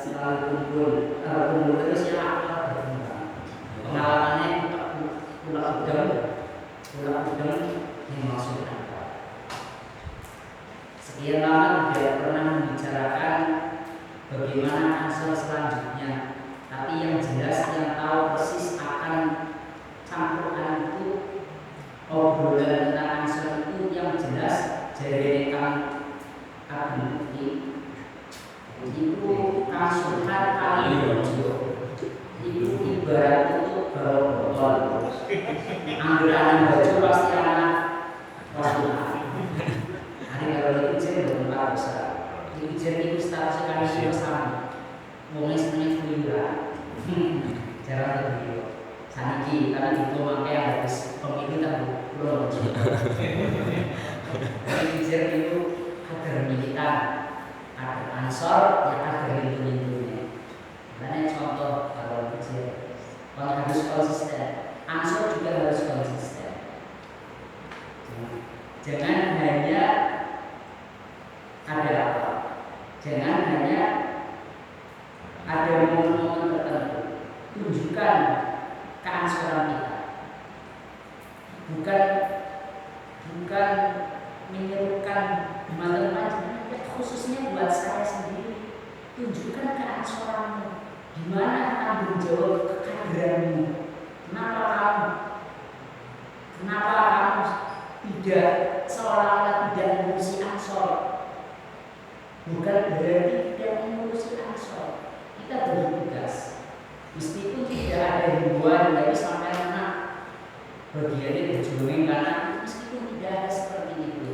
selalu kumpul terus ya akal berkembang. Pengalamannya pulang udang yang maksudnya apa? Sekian lama tidak pernah membicarakan bagaimana hasil selanjutnya, tapi yang jelas yang tahu persis akan campuran itu obrolan tentang hasil itu yang jelas dari kami itu kasuhan kali itu ibarat itu bawa botol anggaran baju pasti anak Rasulullah hari kalau itu jadi benar besar itu jadi itu status kali itu sama mulai sebenarnya kuliah jarang terjadi saniki karena itu makanya habis pemilu tak belum jadi itu kader militan kader ansor yang kader lindung-lindungnya karena contoh kalau kecil kalau harus konsisten ansor juga harus konsisten jangan hanya ada apa jangan hanya ada momen-momen tertentu tunjukkan keansoran kita bukan menyerukan macam-macam khususnya buat saya sendiri tunjukkan keansoranmu di mana tanggung jawab kekaderanmu kenapa kamu tidak seolah-olah tidak mengurusi ansor bukan berarti tidak mengurusi ansor kita bertugas meskipun tidak ada himbauan dari sampai anak bagiannya berjuang karena meskipun tidak ada seperti itu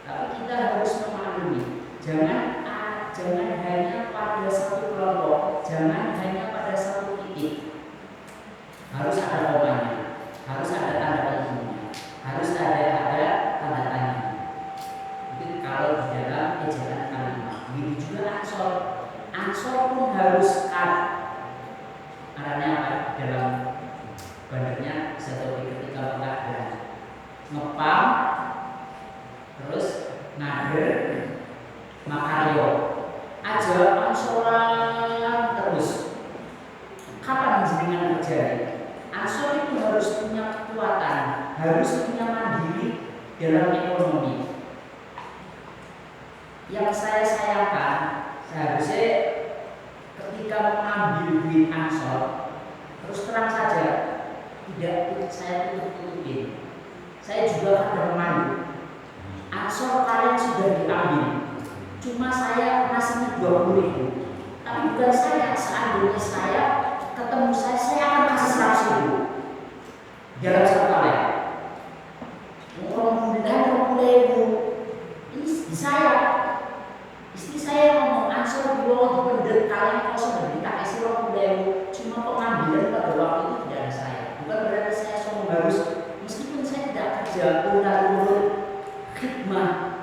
tapi kita harus memahami jangan hanya pada satu kelompok jangan hanya pada satu titik harus ada komanya harus ada tanda pentingnya harus ada tanda tanya itu kalau di dalam ejaran kalimat begitu juga ansor pun harus karena dalam bandarnya satu ketika pengkaderan ngepam terus ngader makaryo aja ansoran terus kapan jenengan terjadi ansor itu harus punya kekuatan harus punya mandiri dalam ekonomi yang saya sayangkan seharusnya ketika mengambil duit ansor terus terang saja tidak saya tutup-tutupin saya juga kader malu ansor kalian sudah diambil cuma saya nasinya 20.000 tapi bukan saya seandainya saya ketemu saya akan kasih 100.000 dalam satu kalian Alhamdulillah 20.000 ini istri saya ngomong ansor di bawah pendet kalian kosong dan tak isi 20.000 cuma pengambilan pada waktu itu tidak ada saya bukan berarti saya sombong harus meskipun saya tidak kerja urut khidmah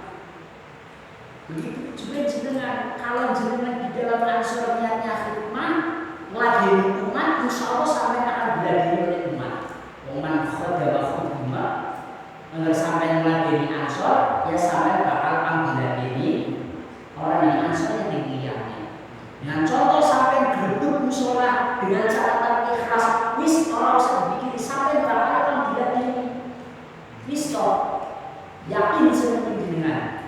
begitu juga jenengan kalau jenengan di dalam ansor niatnya khidmah meladeni umat insya Allah sampai akan diladeni oleh umat man khodama khidmah sampai meladeni ansor ya sampai bakal diladeni orang yang ansor yang dipilihnya dengan contoh sampai gerbuk musola dengan catatan ikhlas wis orang usah bikin sampai bakal diladeni wis yakin seperti dengan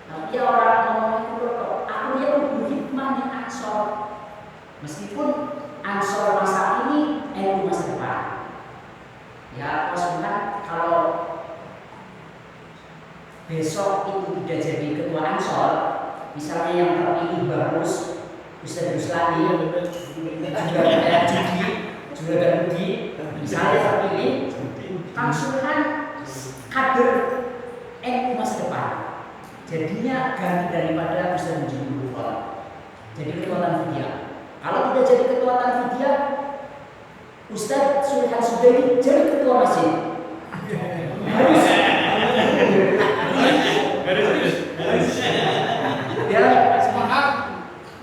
tapi orang ngomong itu aku yang berhikmah di ansor meskipun ansor masa ini masa depan ya maksudnya kalau besok itu tidak jadi ketua ansor misalnya yang terpilih bagus Ustaz Ruslani juga Budi misalnya terpilih angsuran kader NU masa depan jadinya ganti daripada Ustaz Mujibur jadi ketua Tanfidia kalau tidak jadi ketua Tanfidia Ustaz Sulhan Sudairi jadi ketua masjid harus ya semangat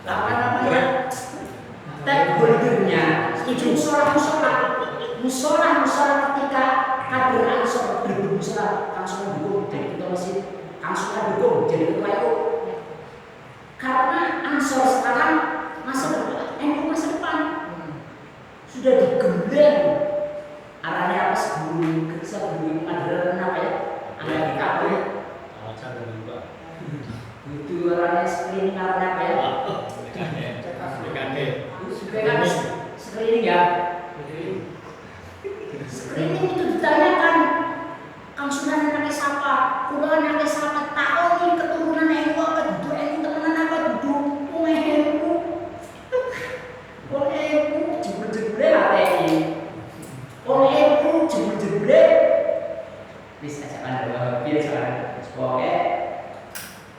apa namanya stakeholdernya setuju musola ketika kader ansor bermusola langsung dukung jadi ketua masjid langsung dukung jadi ketua itu karena Ansor sekarang masa depan, NU masa depan sudah digembleng. Arahnya apa sebelum adalah apa ya? Anak di kafe. Itu arahnya screening arahnya apa ya? PKD. Screening ya. Screening itu ditanyakan Kang Sunan anaknya siapa? Kulo anaknya siapa? Tahu nih keturunan NU apa duduk NU temenan apa duduk NU. Oleh NU jebul-jebule ATI. Oleh NU jebul-jebule bisa ajakan biasa. Oke.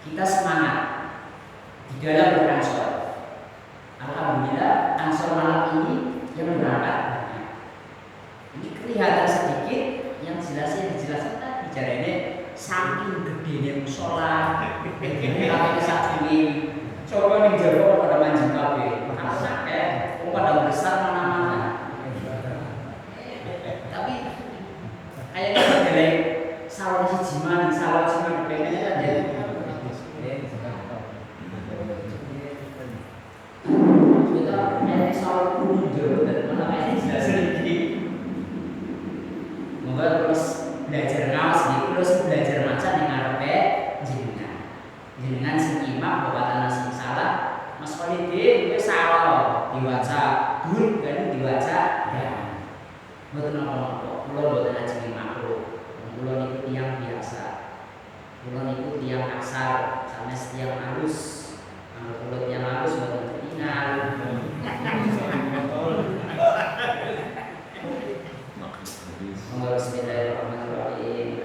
Kita semangat di dalam beransor. Alhamdulillah ansor malam ini yang berangkat banyak. Ini kelihatan sedikit, yang jelasnya dijelaskan tadi jarene saking gedene musola. Ini kami kesakui. Coba nih jero pada manjing kabeh. Karena sakit, pada besar mana-mana. Tapi kayaknya dari salon sijiman pengennya ada. Soal kunjung dan mana ini jelas sedikit. Moga terus belajar ngawas nih, terus belajar maca ning ngarepe jenengan sing imak bawatan sing salah. Mas Khalidin wis salah diwaca dul kan diwaca ya. Mboten napa-napa, kula mboten ajeng makruh. Kula niku tiyang biasa. Kula niku tiyang aksar, sanes tiyang halus. Kalau kula tiyang halus mboten ketingal. Bismillahirrahmanirrahim.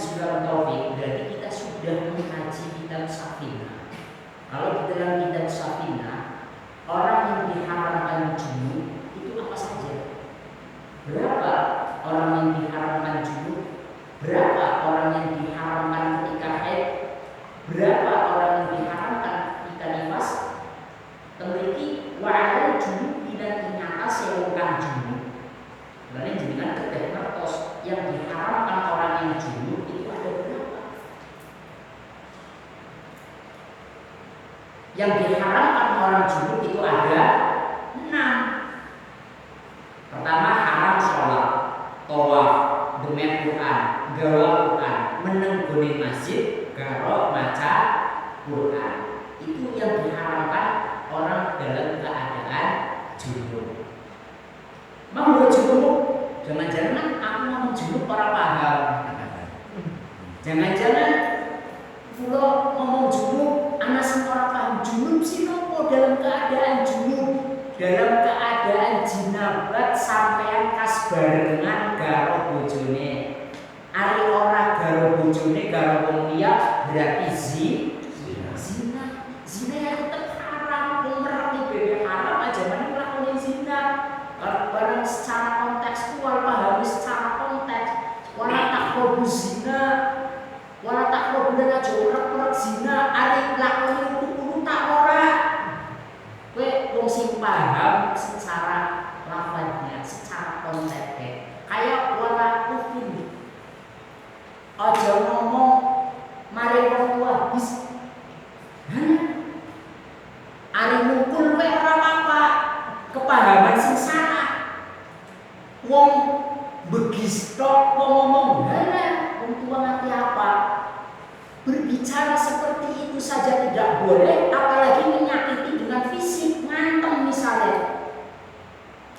Sulam Taufik, berarti kita sudah mengkaji kitab Safinah. Kalau di dalam kitab Safinah, orang yang diharamkan junub itu apa saja? Berapa orang yang diharamkan junub? Berapa orang yang diharamkan ketika haid? Berapa orang yang diharamkan ketika nifas? Temriki wa'alal junub dan nyata sewukan junub. Karena jenengan kedah ngertos yang diharamkan orang yang junub itu ada berapa? Yang diharamkan orang junub itu ada 6. Pertama, haram sholat, tawaf, demen Quran, gawa Quran, menenggoni masjid, garo maca Quran. Itu yang diharamkan orang dalam keadaan junub. Mau gue junub? Jangan-jangan aku ngomong junub orang paham. Jangan-jangan kalau ngomong junub, anak semua paham junub sih nopo dalam keadaan junub, dalam keadaan jinabat sampean kas barengan garo bojone. Ari ora garo bojone garo wong liya berarti zina. Zina yang tetap haram, ngerti bebe haram aja mana ngelakuin zina. Barang secara kontekstual pahami secara konteks. Wala takrobu zina, wala takrobu dan aja urak zina. Ari ngelakuin itu tak ora. Kowe wong sing paham secara lafadznya, secara konteksnya. Kayak wala kufin. Aja ngomong mari wong tua bis. Ari mukul kowe ora apa. Kepahaman sing salah. Wong begis tok ngomong, "Halah, wong tua ngerti apa?" Berbicara seperti itu saja tidak boleh, apalagi menyakiti dengan fisik, ngantem misalnya.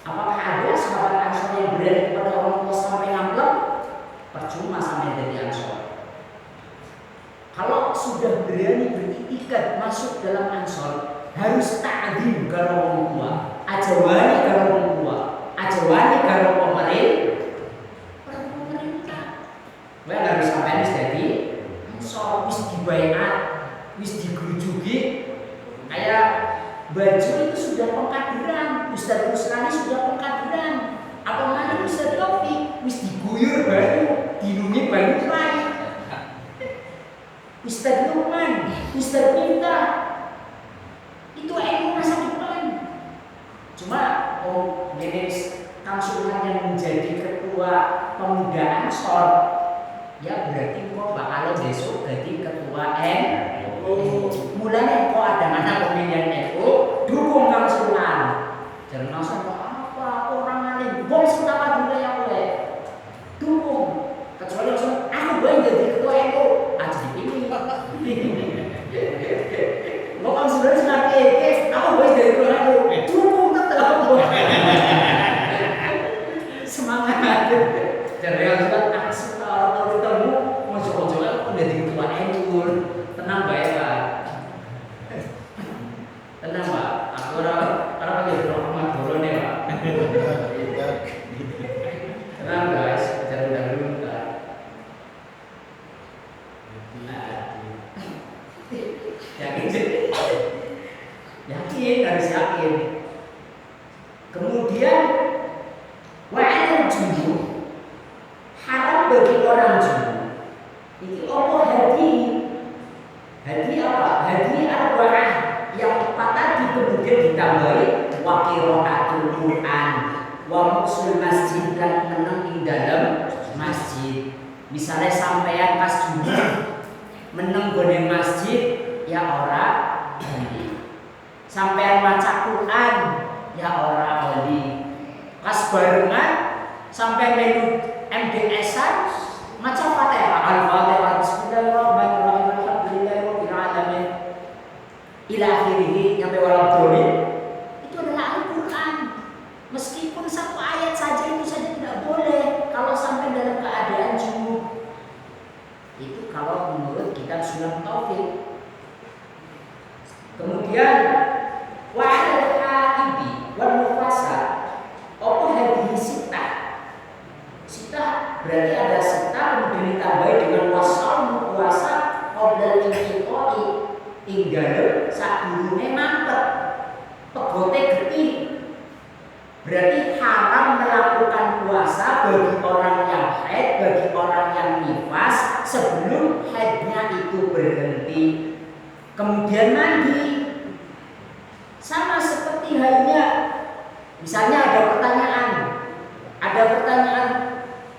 Apakah ada sahabat Ansor yang berani kepada orang tua sampai ngamplek? Percuma sampai jadi Ansor. Kalau sudah berani beritikat masuk dalam Ansor, harus ta'zim karo wong tua, aja wani karo wong tua, aja wani karo pemerintah. Kowe harus sampai jadi Ansor, wis dibaiat, wis digerujuki. Kayak baju itu sudah pengkaderan, Ustaz Rusrani sudah pengkaderan. Apa mana Ustaz Taufik wis diguyur baru, dilungi baru lain. Ustaz Lukman, Ustaz Minta, itu ilmu masa depan. Cuma gini Kang Sultan yang menjadi ketua pemuda Ansor, ya berarti kok bakal besok jadi ketua NU. Mulanya kok ada mana pemilihan NU, dukung Kang Sultan. Jangan langsung apa orang lain, bom setawa juga yang boleh dukung. Kecuali langsung aku boleh jadi ketua NU, aja dipilih. Mau Kang Sultan senang aku boleh jadi ketua NU, dukung tetap. Semangat. Jadi Kang Sultan kalau ketemu mau coba-coba aku jadi ketua NU, tenang baik Pak. Tenang Pak, aku orang pakai rahmat dulu nih Pak. Tenang guys, jangan dulu Pak. Yakin harus yakin. Kemudian wa'alal junub, haram bagi orang junub. Ini apa hadi? Hadi apa? Hadi arba'ah yang 4 tadi kemudian ditambahi wa qiraatul Quran wa muqsul masjid dan meneng di dalam masjid. Misalnya sampeyan pas junub meneng gone masjid ya ora boleh. Sampeyan maca Quran ya ora boleh. Pas barengan sampai melu MDS-an maca Fatihah, Al-Fatihah, Bismillahirrahmanirrahim, Alhamdulillahirabbil alamin ila akhirih sampai waladhdallin. Itu adalah Al-Qur'an. Meskipun 1 ayat saja itu saja tidak boleh kalau sampai dalam keadaan junub. Itu kalau menurut kitab Sulam Taufik. Kemudian wa'alal haidi wal nufasa, apa hadhihi sitah? Sitah berarti ada serta kemudian ditambahi dengan wasal puasa qoblal inqitoi tinggal sadurunge mampet pegote getih. Berarti haram melakukan puasa bagi orang yang haid, bagi orang yang nifas sebelum haidnya itu berhenti. Kemudian mandi. Sama seperti halnya, misalnya ada pertanyaan,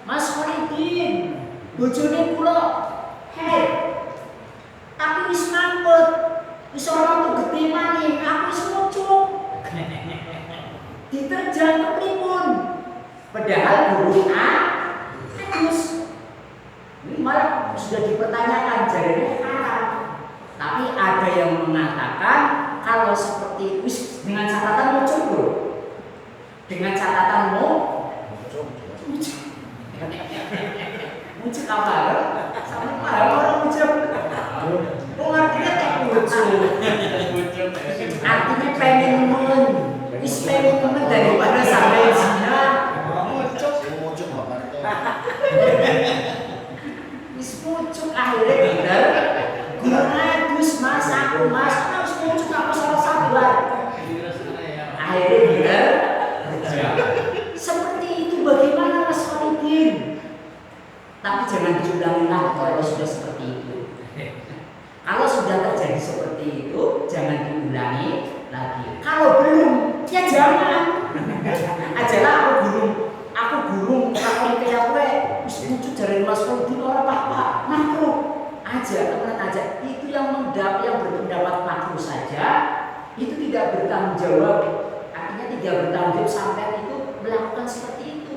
Mas Khalidin, bojone kula haid, tapi wis mampet, wis ora metu gede maning, aku wis ngucuk. Diterjang kepripun? Padahal guru terus ini malah sudah dipertanyakan jadinya haram. Tapi ada yang mengatakan kalau seperti itu dengan catatan muncul bro, dengan catatan muncul apa? Sama paham orang muncul. Oh artinya tak muncul. Artinya pengen wis pengen temen daripada sampai zina. Muncul wis muncul akhirnya bener. Gurus mas aku mas harus muncul aku salah sabar. Akhirnya bener. Seperti itu bagaimana Mas Khalidin? Tapi jangan diulangi lagi kalau sudah seperti itu. Kalau sudah terjadi seperti itu jangan diulangi lagi. Kalau belum, ya jangan. Ajalah aku gurung lakon kaya kowe wis muncul dari Mas Khalidin ora apa-apa. Makruh aja, teman aja. Itu yang berpendapat makruh saja, itu tidak bertanggung jawab. Artinya tidak bertanggung jawab sampai itu melakukan seperti itu.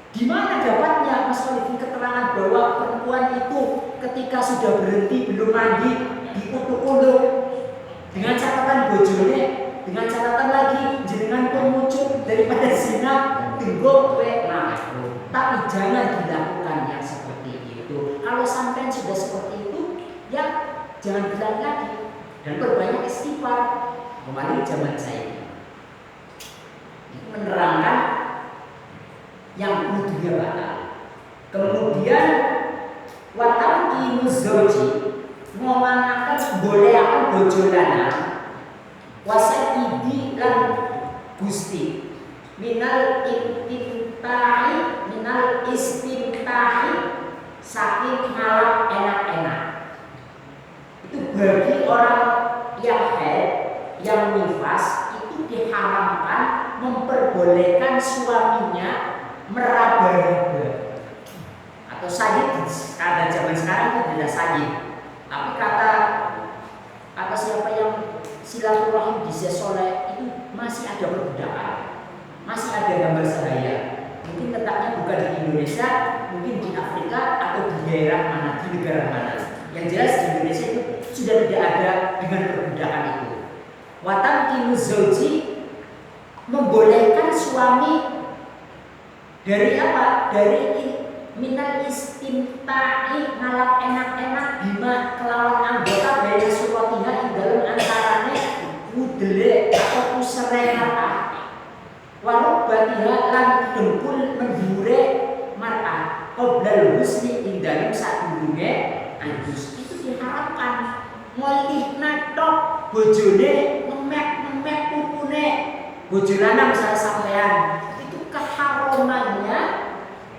Di mana dapatnya Mas Khalidin keterangan bahwa perempuan itu ketika sudah berhenti belum mandi dikutuk-kutuk dengan catatan bojone, dengan catatan lagi jenengan pun muncul daripada zina tunggu kowe makruh. Tapi jangan dilakukan yang seperti itu. Kalau sampai sudah seperti itu, ya jangan bilang lagi dan berbanyak istighfar. Kemarin zaman saya itu menerangkan yang kudunya batal. Kemudian watauki muzauji ngomanakan boleh aku bojo lanang wasaidi lan gusti minal istimtahi saking ngalap enak-enak. Itu bagi orang yang haid, yang nifas itu diharamkan memperbolehkan suaminya meraba-raba atau sajid. Pada zaman sekarang itu tidak sajid, tapi kata siapa yang silaturahim di Soleh itu masih ada perbudakan, masih ada gambar sahaya. Mungkin letaknya bukan di Indonesia, mungkin di Afrika atau di daerah mana, di negara mana. Yang jelas di Indonesia itu sudah tidak ada dengan perbudakan itu. Watamkinu zauji membolehkan suami dari apa? Dari minal istimta'i ngalap enak-enak bima kelawan anggota beda suratiha ing dalam antarane udele atau pusere mar'ah waruk batiha lan dengkul mendhure mar'ah qoblal husni ing dalam sadurunge anjus. Itu diharapkan ngelih natok bojone ngemek pupune bojo lanang misalnya sampean itu keharamannya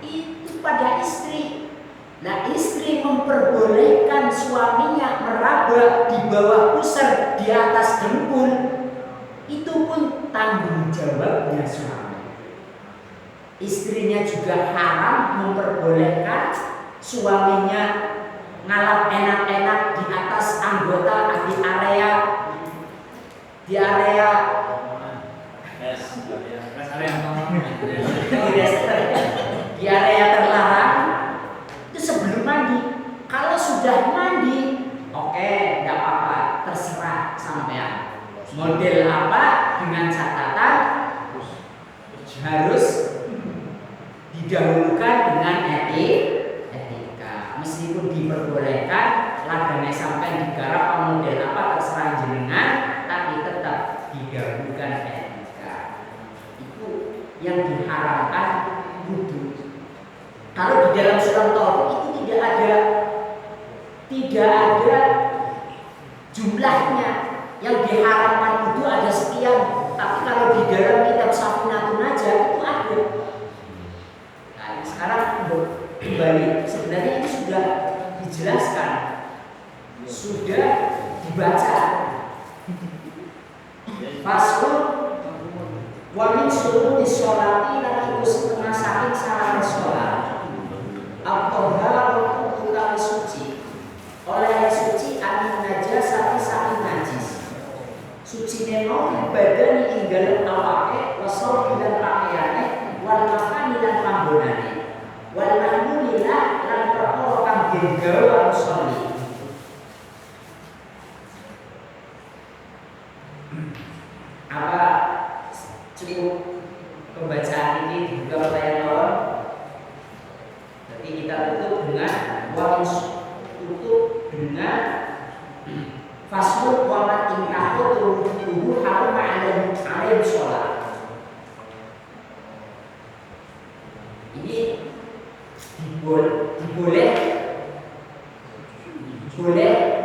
itu pada istri. Nah istri memperbolehkan suaminya meraba di bawah pusar di atas dengkul, itu pun tanggung jawabnya suami. Istrinya juga haram memperbolehkan suaminya ngalap enak-enak di atas anggota di area di area terlarang itu sebelum mandi. Kalau sudah mandi, oke, tidak apa-apa, terserah sampean. Model apa dengan catatan harus didahulukan dengan etika. Meskipun diperbolehkan ladangnya sampai digarap model apa terserah jenengan, tapi tetap didahulukan etika. Itu yang diharamkan wudhu. Kalau di dalam surat Taufik itu tidak ada jumlahnya, yang diharamkan itu ada sekian, tapi kalau di dalam kitab Safinatun Najah itu ada. Nah, sekarang kembali, sebenarnya ini sudah dijelaskan, sudah dibaca. Fasul wa min syuruti sholati lan iku setengah saking syarat sholat. Al-Tohar untuk suci, oleh suci amin najasati saking najis. Suci neno badan inggal awake wasol dan pakaiane wal makan dan panggonane wal mahmulilah lan perkara kang digawa musolli. Apa cukup pembacaan ini dibuka pertanyaan awal? Jadi kita tutup dengan fasmur wamat ingkahu tubuh harum alim sholat. Ini boleh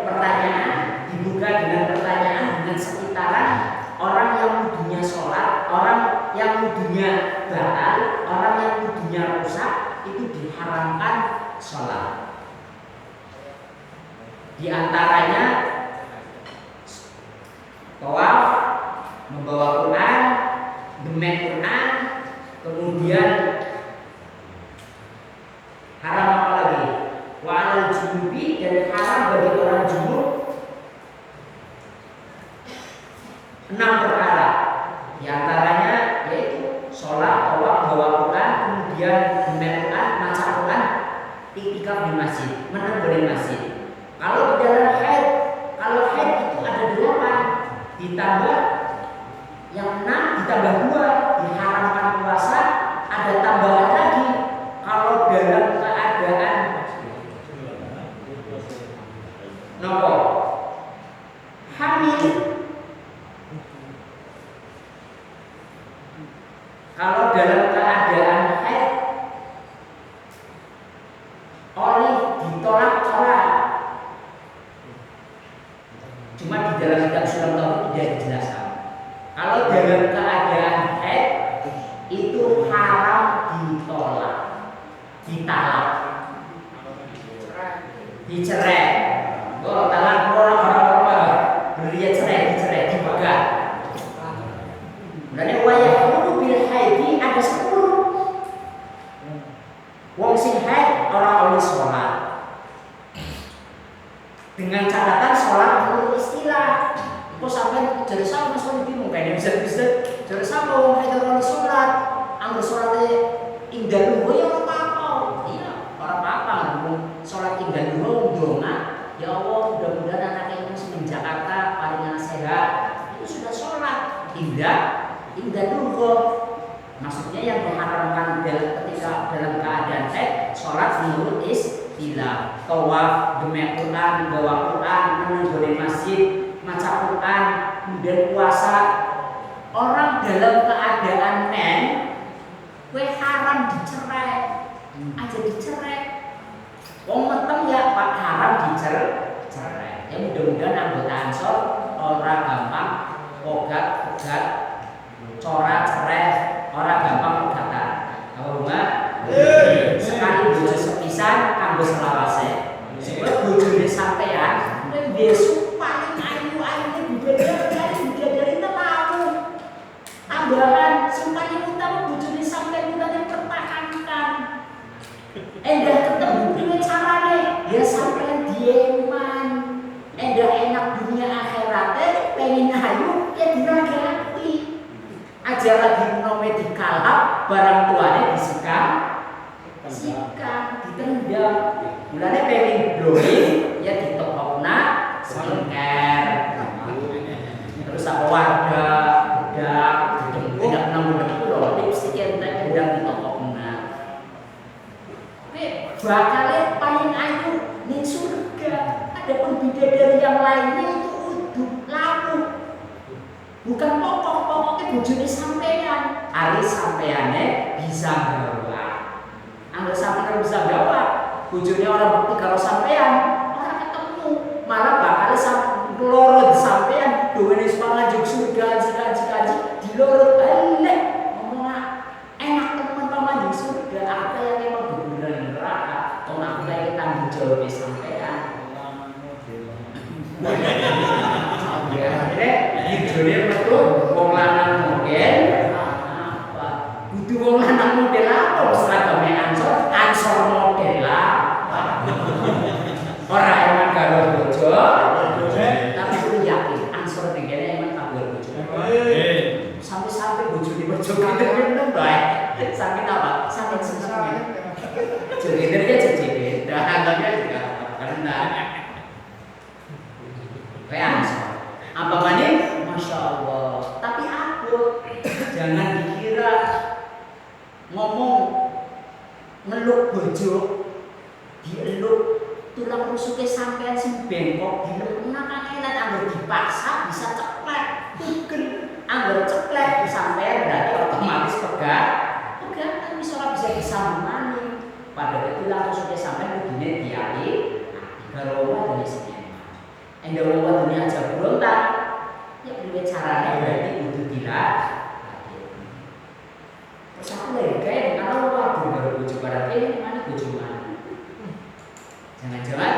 pertanyaan, dibuka dengan pertanyaan dengan sekitaran orang yang wudunya sholat, orang yang wudunya batal, orang yang wudunya rusak, itu diharamkan sholat. Di antaranya tawaf, membawa Quran, demen Quran, kemudian haram apa lagi? Wa'alal junubi, dan haram bagi orang junub 6 perkara. Di antaranya yaitu sholat, tawaf, bawa Quran, kemudian demen Quran, maca Quran, iktikaf di masjid, menang di masjid. Kalau di dalam haid, kalau haid itu ada 8, ditambah yang 6 ditambah 2, diharamkan puasa, ada tambahan lagi. Kalau dalam keadaan nopo hamil, kalau dalam keadaan haid oli ditolak-tolak. Cuma di dalam kitab Sulam Taufik tidak dijelaskan. Kalau dalam keadaan haid itu haram ditolak, ditalak, dicerai. Oh, talak orang beliau cerai, dicerai, dipegat. Dan wayah bil haidi ada 10. Wong sing haid ora oleh sholat. Dengan catatan sholat menurut istilah. Kok sampai jadi sama masuk bingung kayaknya bisa jadi sama wong haid ora oleh sholat. Anggo sholatnya indah dulu ya apa-apa. Iya, ora apa-apa. Sholat indah dulu ndonga. Ya Allah, mudah-mudahan anak ini di Jakarta paling sehat. Itu sudah sholat indah dulu. Maksudnya yang diharamkan ketika dalam keadaan haid, sholat menurut istilah, tawaf, demen Quran, bawa Quran, menunggu masjid, maca Quran, kemudian puasa. Orang dalam keadaan men, kue haram dicerai, aja dicerai. Wong meteng ya Pak haram dicerai. Ya mudah-mudahan anggota Ansor orang gampang ogat-ogat, corak cerai, orang gampang ogatan. Apa rumah? Sekali bojo sepisan kanggo selawase. Sebab bojone sampean kowe besok paling ayu-ayune bidadari tahu. Tambahan simpani utama bojone sampean utane pertahankan. Endah ketemu piye carane? Ya sampean dieman. Endah enak dunia akhiratnya, pengen ayu ya diragati. Aja lagi nome dikalap, barang tuane disikam, ditendang. Mulane pengen glowing ya ditokokna skincare. Terus apa warga, bedak, bedak nang bedak itu loh, lipstick yang bedak ditokokna. Bakale paling ayu ning surga. Adapun bidadari yang lainnya itu uduk laku. Bukan pokoknya bojone sampean. Ari sampeane bisa bawa. Angger sampeyan bisa jawab, bojone orang bukti karo sampean, ora ketemu. Malah bakal loro sampean duwene semangat juk surga kaji di loro elek ngomong enak teman paman di surga apa yang emang beneran neraka to aku lagi tanggung jawab sampean. Ya, idone metu wong lanang model apa? Kudu wong lanang model apa seragame ansor model apa? Ora emang karo bojo, tapi kudu yakin ansor tingene emang kabur bojo. Sampai bojo di bojo gitu bae. Saking apa? Saking seneng. Jadi dia jadi dah anggapnya juga karena kayak ansor. Apa mani? Masya Allah. Tapi aku jangan dikira ngomong ngeluk bojo dieluk tulang rusuknya sampean sing bengkok dilekuna kangenan anggar dipaksa bisa ceklek tugel anggar ceklek sampean berarti otomatis pegangan bisa disambungani pada tulang rusuknya sampean begini diali kalau dari sini endah wong dunia aja berontak ya priwe carane berarti kudu dilatih. Terus aku lagi kayak kalau waduh baru bojo berarti ini mana bojo mana? Jangan-jangan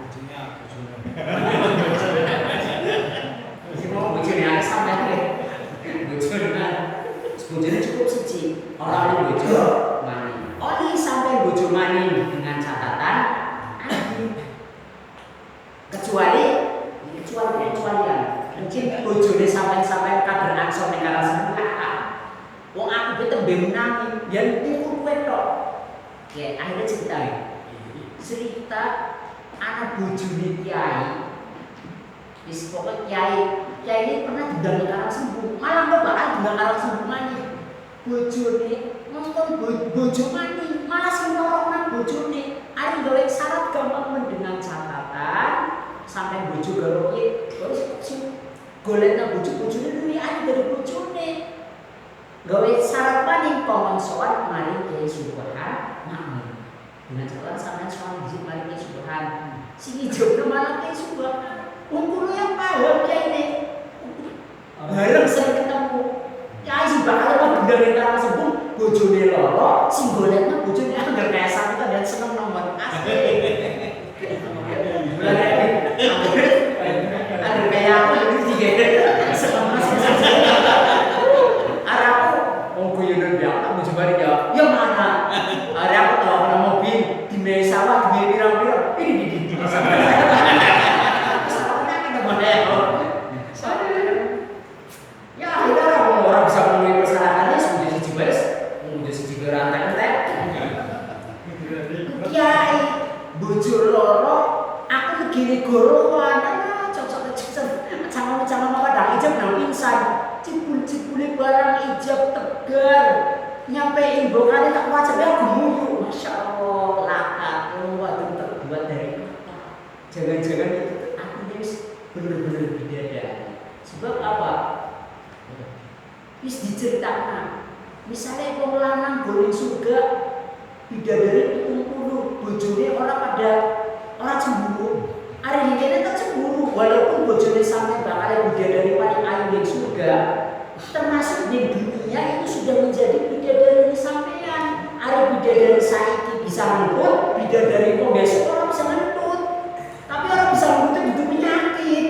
bojonya si mau bojone sampe bojone cukup siji orang bojo mani. Oli sampai bojo mani dengan catatan kecualian mungkin bojone sampai kabar angsor ning karang sembuh wong aku tembe menangi yen ukur kowe tok ya akhirnya cerita anak bojone kiai wis pokoke kiai ini pernah didang karang sembuh malah kok bakal didang karang sembuh mani bojone ngomong bojo mani malah sing norok nang bojone ari gawe syarat gampang dengan catatan sampai bojo karo piye terus sing golek nang bojo-bojone luwih ayu dari bojone gawe syarat paning pamon sowan mari kiai subhan makmum dengan catatan sampean sowan izin mari kiai subhan sing ijo malah kiai subhan wong yang paham kiai ne bareng sering ketemu kiai sing bakal gendane karang sembung bojone loro sing golek nang bojone anggar kaya sampean dan seneng nomor asli ada kayak aku itu juga selama ada aku mau kuyunan biang aku coba dia ya mana ada aku tahu kena mobil di meja sawah di pirang-pirang ini di sawah sawahnya kita mana ya kita orang bisa memenuhi persyaratannya sudah sejibes sudah sejibes rantai kiai bujur loro aku begini gorowan sama padang ijab nang pingsan cipul-cipule barang ijab tegar nyampein bokane tak wajib ya gemuruh Masya Allah lakat waduh terbuat dari apa jangan-jangan itu aku ini bener-bener bidadari sebab apa wis diceritakan misalnya wong lanang golek surga bidadari 70 bojone orang cemburu hari ini tak cemburu walaupun bojone sampai bakal bidadari paling ayu di surga termasuk di dunia itu sudah menjadi bidadari sampean ada bidadari saiki bisa ngentut bidadari kok besok orang bisa ngentut tapi orang bisa ngentut itu penyakit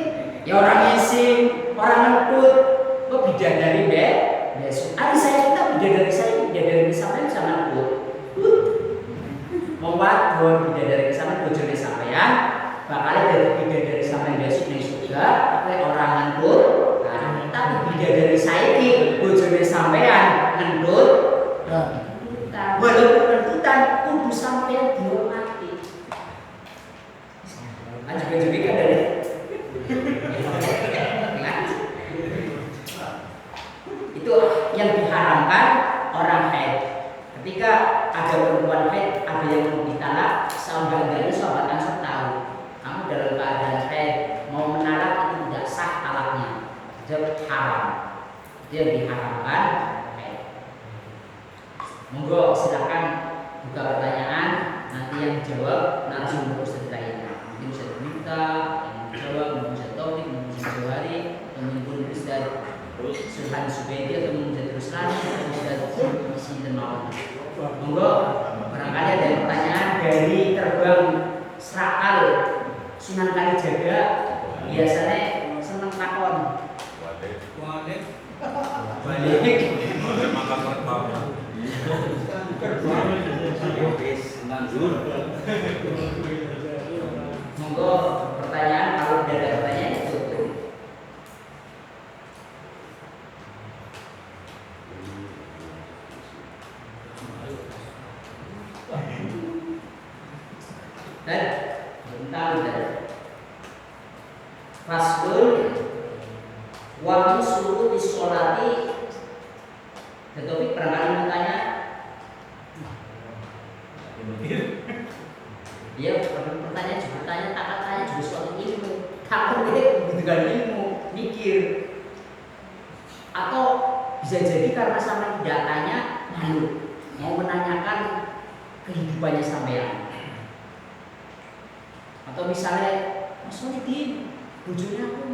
ya orang ngising orang ngentut kok bidadari besok ada saya kita bidadari sampean bisa ngentut mau wadon bidadari sampean bojone sampean bakal dari sampai besok nih surga tapi orang ngentut tapi bidadari saiki bojone sampean ngentut walaupun ngentutan kudu sampean dihormati juga kan dari itu yang diharamkan orang haid ketika ada perempuan haid ada yang mau ditalak sahabat-sahabatnya sahabat Ansor tahu kamu dalam keadaan haid mau menalak itu tidak sah talaknya jadi haram dia diharamkan haid monggo silakan buka pertanyaan, nanti yang jawab narasumber Ustaz lainnya. Mungkin Ustaz Minta yang menjawab, mungkin Ustaz Taufik, mungkin Ustaz Johari, mungkin Ustaz Sulhan Subedi atau mungkin Ustaz Ruslan, atau Ustaz Isi dan Mawar. Monggo barangkali ada pertanyaan dari terbang Serakal Sunan Kalijaga, biasanya seneng takon. Balik. Makan pertama. Monggo pertanyaan, kalau tidak ada pertanyaan itu. Dan bentar. Fasul wa suruh disolati. Tetapi barangkali bertanya, dia pertanyaan juga tanya juga soal ilmu, takut dia dengan ilmu, mikir, atau bisa jadi karena sama tidak tanya malu, mau menanyakan kehidupannya sampean, atau misalnya Mas Solidin, bujurnya aku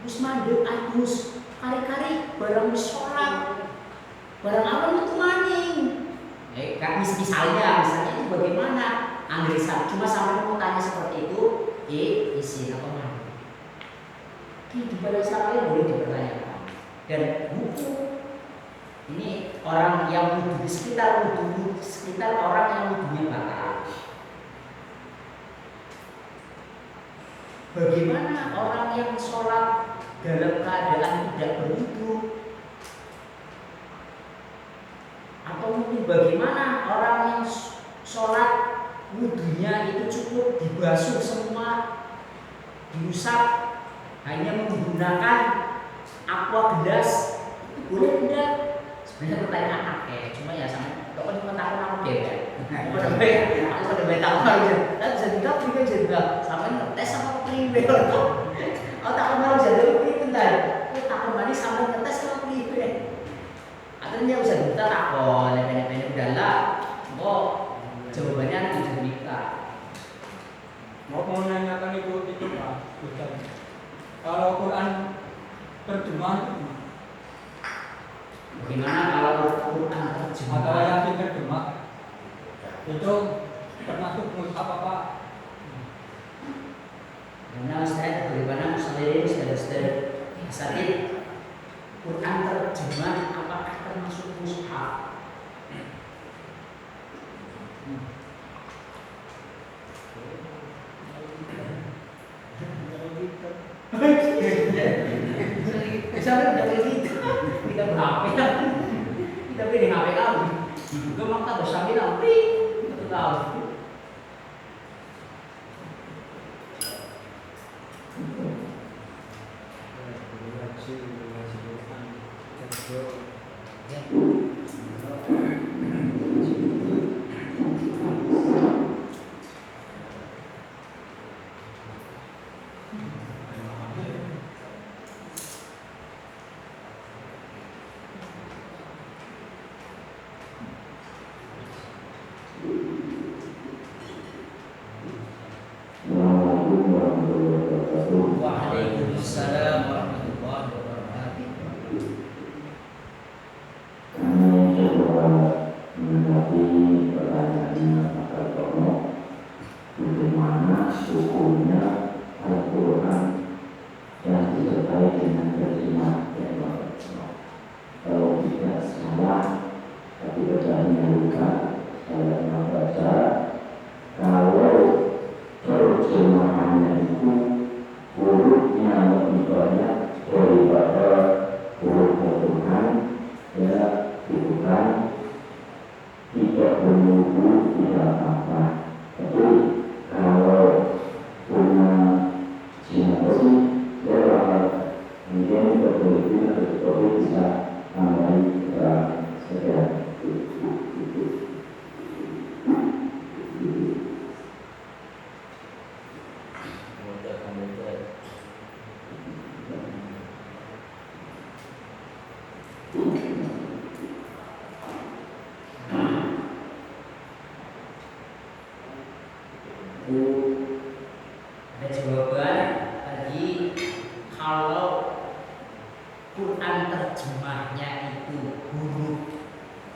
terus mandek agus, kari-kari barang sholat. Barang apa itu maning? Misalnya itu bagaimana? Anggrisan cuma sampai mau tanya seperti itu, isi apa maning? Kehidupan saya boleh dipertanyakan. Dan buku ini orang yang wudhu di sekitar orang yang wudhunya batal. Bagaimana orang yang sholat dalam keadaan tidak berwudhu? Atau mungkin bagaimana orang yang sholat wudhunya itu cukup dibasuh semua, diusap, hanya menggunakan aqua gelas, itu boleh tidak? Sebenarnya pertanyaan akeh, cuma ya sama pokoknya cuma takut aku deh ya. Aku udah tahu aja. Dan jadi juga sampai ngetes sama priwe. Oh takut mau jadi priwe bentar. Takut manis sampai ngetes sama priwe. Akhirnya bisa kita takut, pendek-pendek udahlah. Kok jawabannya bisa nikah. Mau menanyakan itu Pak. Kalau Quran terjemah bagaimana kalau Quran terjemah atau Yasin terjemah itu termasuk mushaf apa? Karena Ustaz bagaimana muslimin saudara-saudara sakit Quran terjemah apakah termasuk mushaf? Misalnya dari kita berHP kita pilih HP kamu juga makta bersama nanti kita tahu. Waalaikumsalam warahmatullahi wabarakatuh. Menanggapi pertanyaannya Pak Tono, bagaimana hukumnya Al-Quran yang disertai dengan terjemah yang kalau tidak salah, tapi bacanya luka saya membaca kalau terjemahannya itu hurufnya lebih Ada jawaban tadi, kalau Quran terjemahnya itu huruf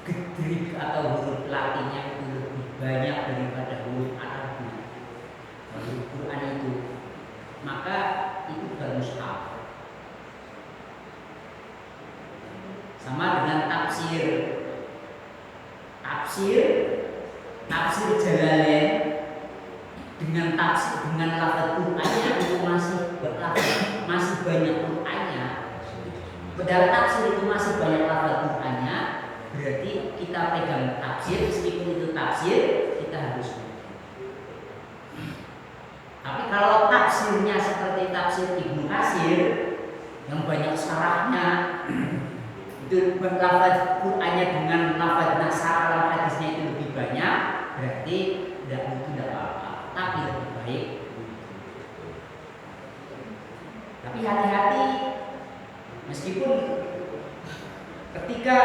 gedrik atau huruf Latinnya itu lebih banyak daripada huruf Arabnya, huruf Quran itu, maka itu bukan mushaf. Sama dengan tafsir Jalalain dengan lafaz Qur'annya itu masih banyak Qur'annya. Padahal tafsir itu masih banyak lafaz Qur'annya, berarti kita pegang tafsir, meskipun itu tafsir kita harus. Tapi kalau tafsirnya seperti tafsir Ibnu Katsir yang banyak syarahnya, itu lafaz Qur'annya dengan lafaz nasar dalam hadisnya itu lebih banyak, berarti tidak apa-apa, tapi lebih baik. Tapi hati-hati, meskipun ketika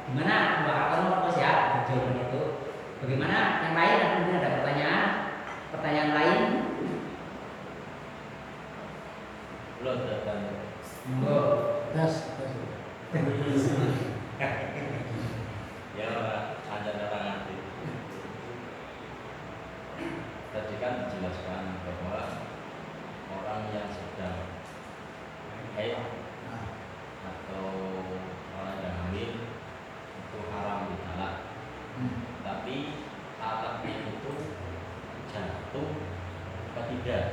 gimana Mbak Akon mau ya jawaban itu, bagaimana yang lain? Mungkin ada pertanyaan lain? Belum datang. Tes. Ya, ada datang nanti. Tadi kan dijelaskan bahwa orang yang sedang haid atau orang yang hamil itu haram ditalak. Tapi talaknya itu jatuh apa tidak?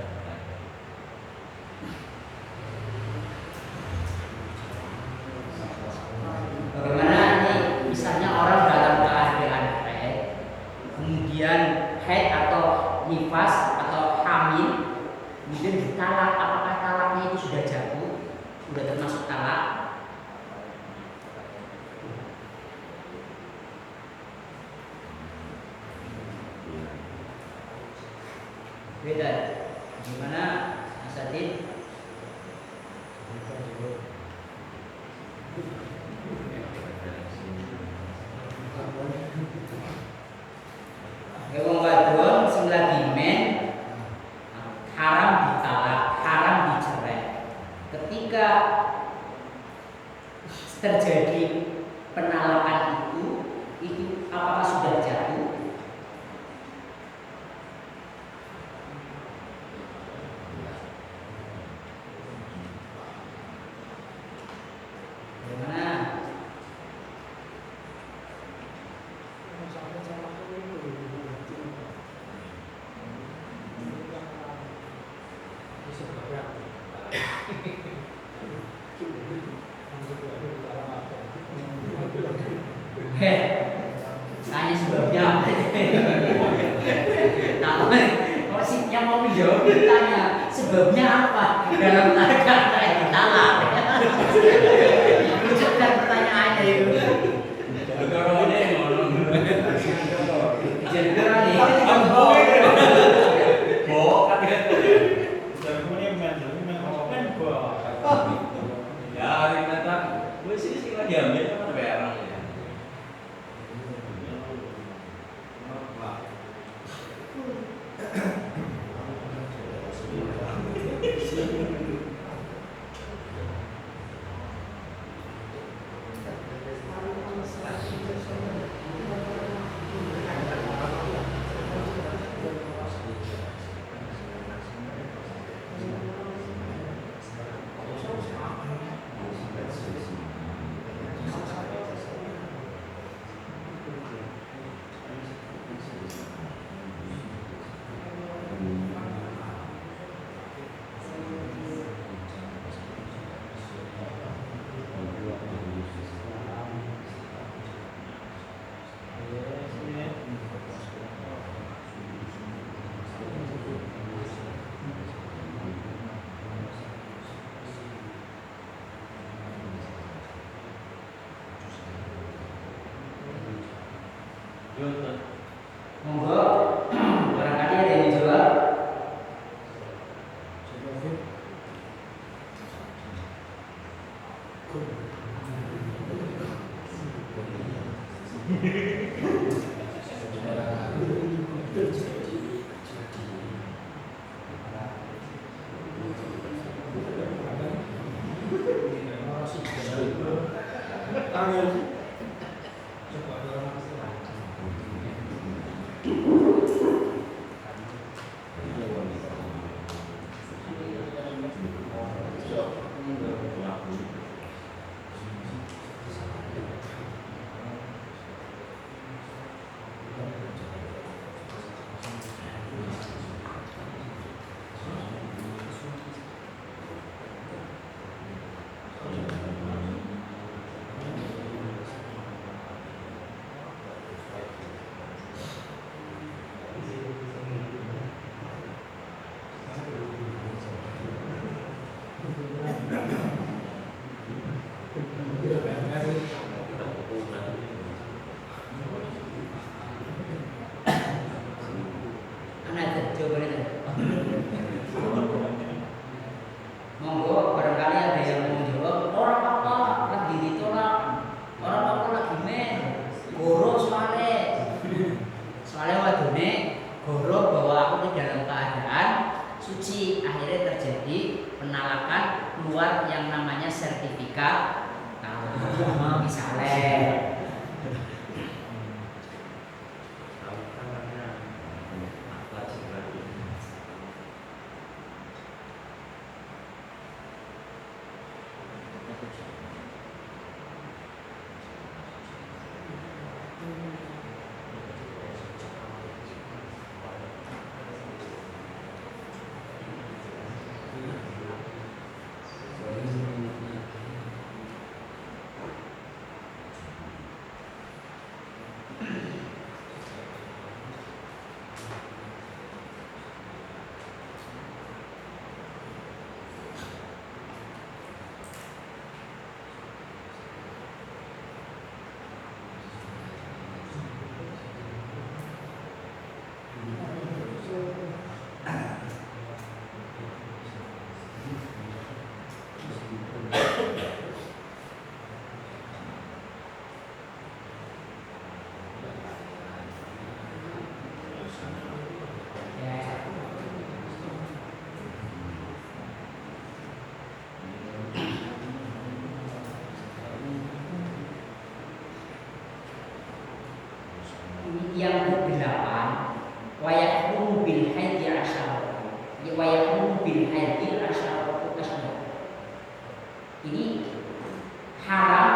Bagaimana ini misalnya orang dalam keadaan haid, kemudian haid atau nifas atau hamil, kemudian ditalak, apakah talaknya itu sudah jatuh, sudah termasuk talak? Beda. Gimana Mas Adit? Wong wadon sing lagi men haram ditalak, haram dicerai. Ketika terjadi penalakan itu apakah sudah jatuh? Bagaimana? Tanya sebabnya apa? Kalau sih yang mau menjawab ditanya sebabnya apa dalam kata ditalak. Ucapkan pertanyaannya itu. Kalau ini ngomong. Jadi orang ini ya, hari datang, gue sih lagi ambil sama bayar orang ya. monggo, barangkali ada yang jawab. Monggo barangkali ada yang mau jawab. Orang apa lagi ditolak, orang apa lagi men goro soalnya wadone goro bahwa aku ini dalam keadaan suci. Akhirnya terjadi penalakan, keluar yang namanya sertifikat misalnya. Yang ke-8 wayahrum bil haidi asyara. Wayahrum bil haidi asyara. Ini haram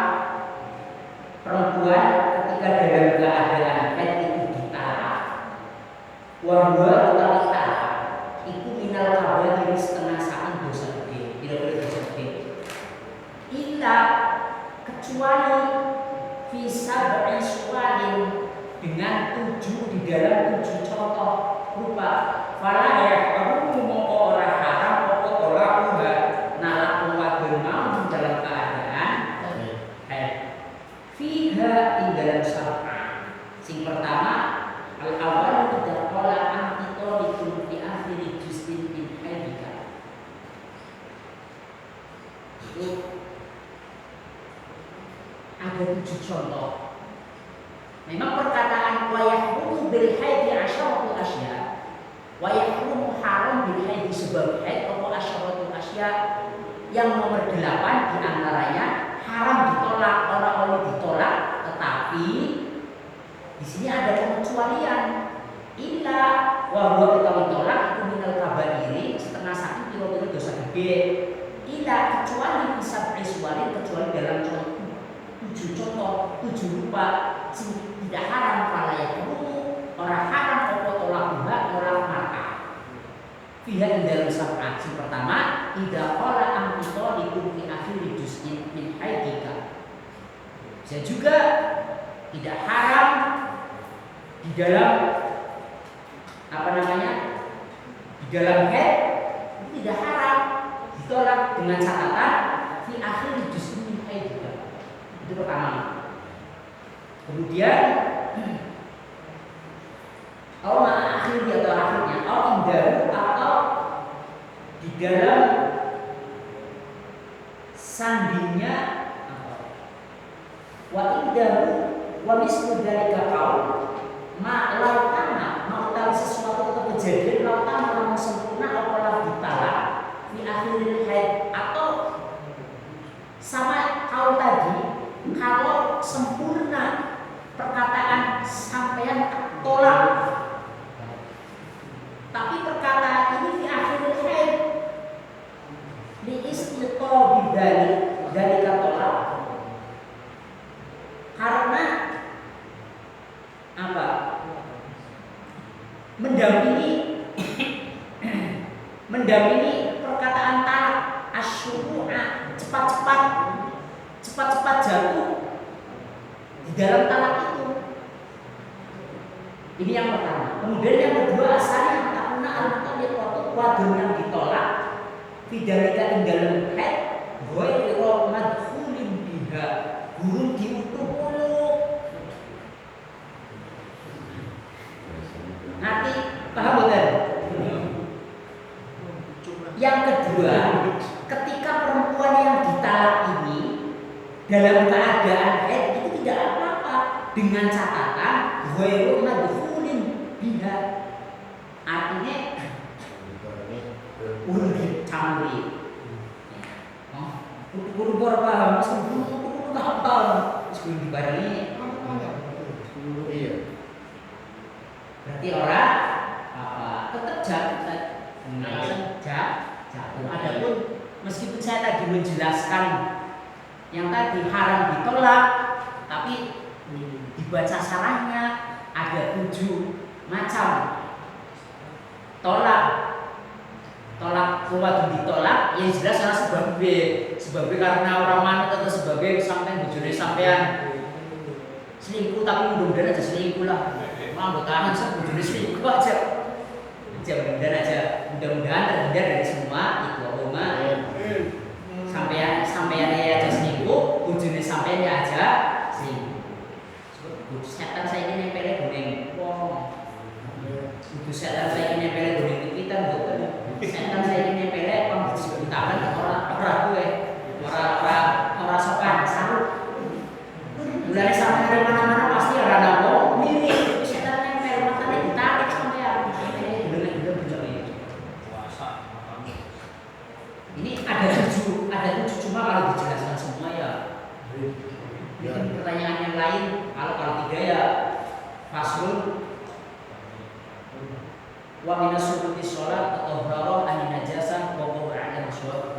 perempuan ketika dalam keadaan haid itu ditalak. Wa huwa talak iku minal kabair setengah saking dosa gede, tidak boleh dosa gede. Illa kecuali fi sab'i suwalin dengan 7 di dalam 7 contoh rupa fala yahrum moko ora haram apa ora uga nalak wadon mau dalam keadaan fiha ing dalam syar'a. Sing pertama al awal tidak qala antitolikun fi akhir juz'in min haidika. Itu ada 7 contoh. Memang perkataan wayahrum bil haidi asyaratul asya, wayahrum haram bil haidi sebab haid atau asyaratul asya, yang nomor 8 diantaranya haram ditolak, orang oleh ditolak, tetapi di sini ada pengecualian. Illa wa huwa ditolak itu minal kabairi setengah saking kira-kira dosa gede. Illa kecuali bisa berisualin, kecuali dalam 7 contoh, 7 rupa tidak haram fala yahrum orang haram apa tolak buha orang marka. Fiha dalam sab'at. Yang pertama idza qala antitalikum fi akhir juz'in min haidika. Bisa juga tidak haram di dalam di dalam haid tidak haram ditolak dengan catatan fi akhir juz'in min haidika. Itu pertama. Kemudian akhirnya atau di dalam sandingnya wa indahu wa mislu dzalika qaul ma law kana mau akhiril haid, atau sama kalau tadi, kalau sempurna perkataan sampean tolak, tapi perkataan ini di akhiril haid li istiqo dari tolak, karena apa? Mendampingi perkataan talak, asyuru'a, cepat-cepat jatuh di dalam talak itu. Ini yang pertama. Kemudian yang kedua, asalnya takuna al-mutallaqatu wadon yang ditolak fidzalika ing dalem haid ghairu madkhulin biha, guru diutuk-utuk. Nanti paham betul? Yang kedua, ketika perempuan yang ditalak ini dalam keadaan haid itu tidak apa-apa, dengan catatan ghairu madkhulin biha, artinya urut camri. Kudu paham, kudu hafal, sebelum dibarengi. Iya. Berarti orang apa? Tetap jatuh. Adapun meskipun saya tadi menjelaskan yang tadi haram ditolak, tapi dibaca syarahnya ada 7 macam tolak. Tolak keluar ditolak, yang jelas adalah sebabnya karena orang manut atau sebabnya sampai bujurnya sampean selingkuh, tapi mudah-mudahan aja selingkuh lah. Mau tahan bujurnya selingkuh aja. Mudah-mudahan aja, mudah-mudahan terhindar dari semua itu aroma. Sampean aja selingkuh, bujurnya sampean aja selingkuh. Setan saya ini nempelnya kuning, itu setan saya ini nempelnya kuning kita bukan. Setan saya ini nempelnya pembentakan ke orang gue, orang sopan, sarung. Mulai sampai dari mana-mana pasti orang nongol mirip setan nempel, makanya ditarik sampean. Ini ada 7 cuma kalau dijelaskan semua ya. Mungkin pertanyaan yang lain, kalau 3 ya faslun wa minas sunnati sholat atau haro an najasa wa qur'an al-syawab.